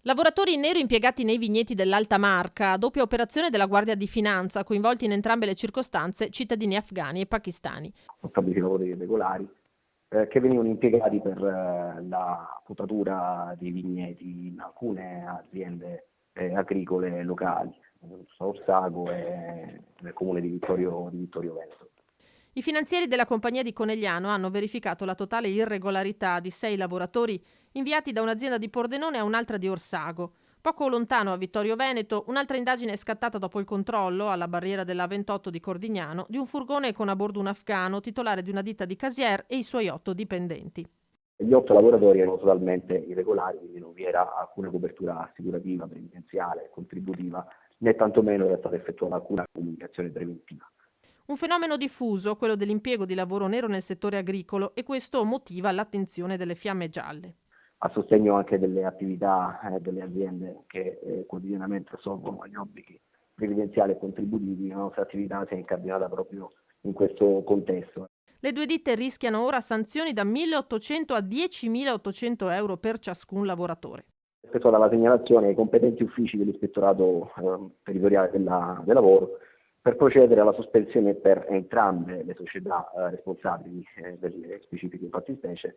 Lavoratori in nero impiegati nei vigneti dell'Alta Marca, doppia operazione della Guardia di Finanza, coinvolti in entrambe le circostanze cittadini afghani e pakistani. Stabiliti lavori irregolari che venivano impiegati per la potatura dei vigneti in alcune aziende agricole locali, a Orsago e nel comune di Vittorio Veneto. I finanzieri della compagnia di Conegliano hanno verificato la totale irregolarità di 6 lavoratori inviati da un'azienda di Pordenone a un'altra di Orsago. Poco lontano a Vittorio Veneto, un'altra indagine è scattata dopo il controllo, alla barriera della 28 di Cordignano, di un furgone con a bordo un afghano, titolare di una ditta di Casier, e i suoi 8 dipendenti. Gli 8 lavoratori erano totalmente irregolari, quindi non vi era alcuna copertura assicurativa, previdenziale, contributiva, né tantomeno era stata effettuata alcuna comunicazione preventiva. Un fenomeno diffuso, quello dell'impiego di lavoro nero nel settore agricolo, e questo motiva l'attenzione delle fiamme gialle. A sostegno anche delle attività delle aziende che quotidianamente assolvono gli obblighi previdenziali e contributivi, la nostra attività si è incardinata proprio in questo contesto. Le due ditte rischiano ora sanzioni da 1.800 a 10.800 euro per ciascun lavoratore. Effettuata la segnalazione ai competenti uffici dell'Ispettorato territoriale del lavoro per procedere alla sospensione per entrambe le società responsabili delle specifiche fattispecie